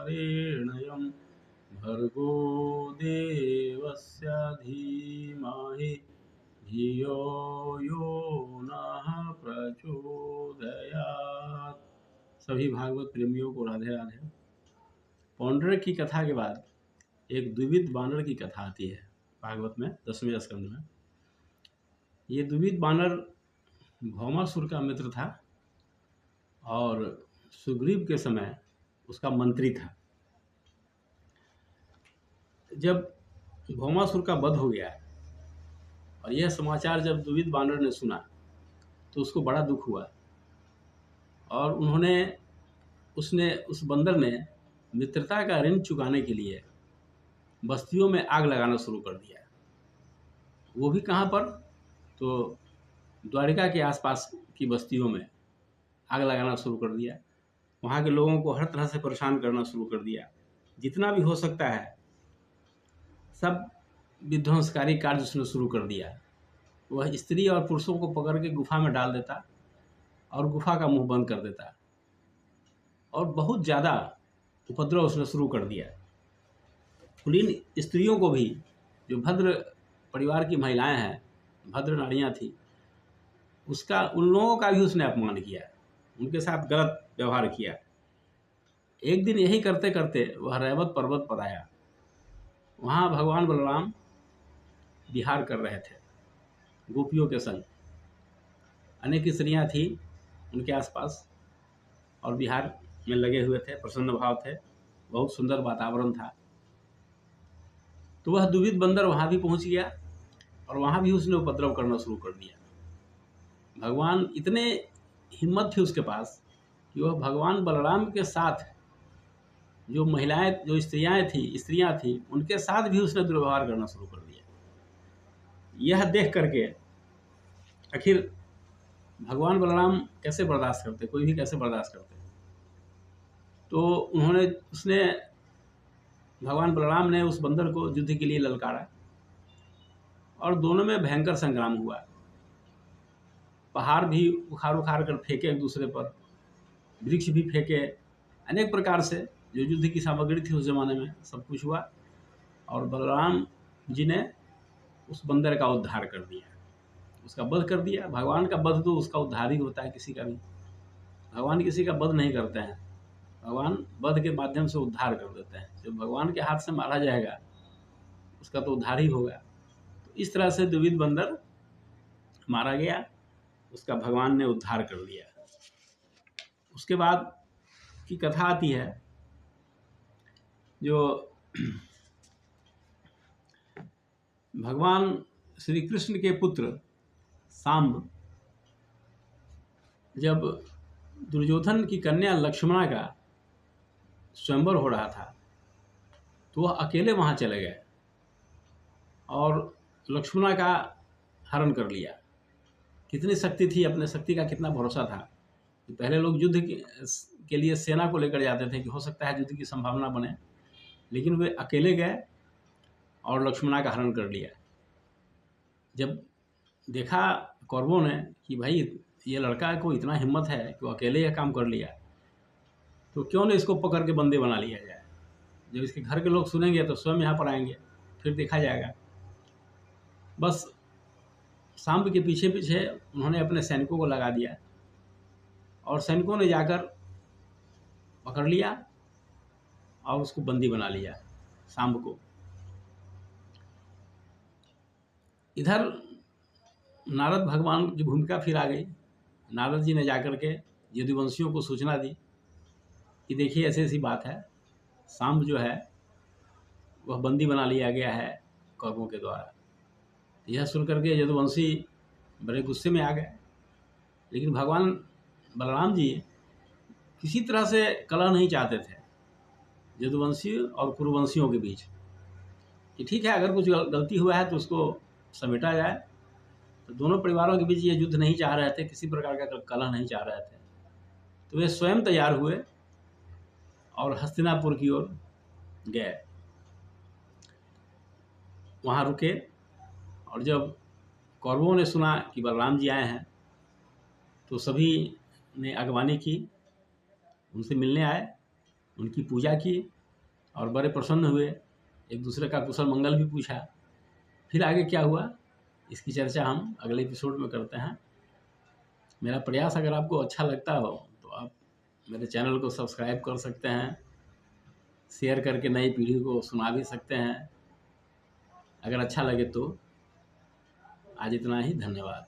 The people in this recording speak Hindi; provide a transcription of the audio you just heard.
वरेण्यं भर्गो देवस्य धीमहि धियो यो नः प्रचोदयात्। सभी भागवत प्रेमियों को राधे राधे। पौंड्रक की कथा के बाद एक द्विविध बानर की कथा आती है भागवत में 10वें स्कंद में। ये द्विविध बानर भौमासुर का मित्र था और सुग्रीव के समय उसका मंत्री था। जब भौमासुर का वध हो गया और यह समाचार जब द्विविध बानर ने सुना तो उसको बड़ा दुख हुआ और उस बंदर ने मित्रता का ऋण चुकाने के लिए बस्तियों में आग लगाना शुरू कर दिया। वो भी कहाँ पर, तो द्वारिका के आसपास की बस्तियों में आग लगाना शुरू कर दिया। वहाँ के लोगों को हर तरह से परेशान करना शुरू कर दिया। जितना भी हो सकता है सब विध्वंसकारी कार्य उसने शुरू कर दिया। वह स्त्री और पुरुषों को पकड़ के गुफा में डाल देता और गुफा का मुंह बंद कर देता और बहुत ज़्यादा उपद्रव उसने शुरू कर दिया। कुलीन स्त्रियों को भी, जो भद्र परिवार की महिलाएं हैं, भद्र नारियां थी, उन लोगों का भी उसने अपमान किया, उनके साथ गलत व्यवहार किया। एक दिन यही करते करते वह रैवत पर्वत पर आया। वहाँ भगवान बलराम विहार कर रहे थे गोपियों के संग। अनेक स्त्रियां थी उनके आसपास और विहार में लगे हुए थे, प्रसन्न भाव थे, बहुत सुंदर वातावरण था। तो वह द्विविध बंदर वहाँ भी पहुँच गया और वहाँ भी उसने उपद्रव करना शुरू कर दिया। भगवान, इतने हिम्मत थी उसके पास कि वह भगवान बलराम के साथ जो स्त्रियां थी उनके साथ भी उसने दुर्व्यवहार करना शुरू कर दिया। यह देख करके आखिर भगवान बलराम कैसे बर्दाश्त करते, कोई भी कैसे बर्दाश्त करते। तो भगवान बलराम ने उस बंदर को युद्ध के लिए ललकारा और दोनों में भयंकर संग्राम हुआ। पहाड़ भी उखाड़ कर फेंके एक दूसरे पर, वृक्ष भी फेंके, अनेक प्रकार से जो युद्ध की सामग्री थी उस जमाने में सब कुछ हुआ और बलराम जी ने उस बंदर का उद्धार कर दिया, उसका वध कर दिया। भगवान का वध तो उसका उद्धार ही होता है, किसी का भी। भगवान किसी का वध नहीं करते हैं, भगवान वध के माध्यम से उद्धार कर देते हैं। जो भगवान के हाथ से मारा जाएगा उसका तो उद्धार ही होगा। तो इस तरह से द्विविध बंदर मारा गया, उसका भगवान ने उद्धार कर दिया। उसके बाद की कथा आती है जो भगवान श्री कृष्ण के पुत्र सांब जब दुर्योधन की कन्या लक्ष्मणा का स्वयंवर हो रहा था तो वह अकेले वहाँ चले गए और लक्ष्मणा का हरण कर लिया। कितनी शक्ति थी, अपने शक्ति का कितना भरोसा था। पहले लोग युद्ध के लिए सेना को लेकर जाते थे कि हो सकता है युद्ध की संभावना बने, लेकिन वे अकेले गए और लक्ष्मणा का हरण कर लिया। जब देखा कौरवों ने कि भाई ये लड़का को इतना हिम्मत है कि वो अकेले यह काम कर लिया, तो क्यों न इसको पकड़ के बंदी बना लिया जाए। जब इसके घर के लोग सुनेंगे तो स्वयं यहाँ पर आएंगे, फिर देखा जाएगा। बस सांब के पीछे पीछे उन्होंने अपने सैनिकों को लगा दिया और सैनिकों ने जाकर पकड़ लिया और उसको बंदी बना लिया, सांब को। इधर नारद भगवान की भूमिका फिर आ गई। नारद जी ने जाकर के यदुवंशियों को सूचना दी कि देखिए ऐसी ऐसी बात है, सांब जो है वह बंदी बना लिया गया है कौरवों के द्वारा। यह सुन करके यदुवंशी बड़े गुस्से में आ गए, लेकिन भगवान बलराम जी किसी तरह से कलह नहीं चाहते थे यदुवंशी और कुरुवंशियों के बीच कि ठीक है अगर कुछ गलती हुआ है तो उसको समेटा जाए। तो दोनों परिवारों के बीच ये युद्ध नहीं चाह रहे थे, किसी प्रकार का कलह नहीं चाह रहे थे। तो वे स्वयं तैयार हुए और हस्तिनापुर की ओर गए, वहाँ रुके और जब कौरवों ने सुना कि बलराम जी आए हैं तो सभी ने अगवानी की, उनसे मिलने आए उनकी पूजा की और बड़े प्रसन्न हुए, एक दूसरे का कुशल मंगल भी पूछा। फिर आगे क्या हुआ इसकी चर्चा हम अगले एपिसोड में करते हैं। मेरा प्रयास अगर आपको अच्छा लगता हो तो आप मेरे चैनल को सब्सक्राइब कर सकते हैं, शेयर करके नई पीढ़ी को सुना भी सकते हैं। अगर अच्छा लगे तो आज इतना ही, धन्यवाद।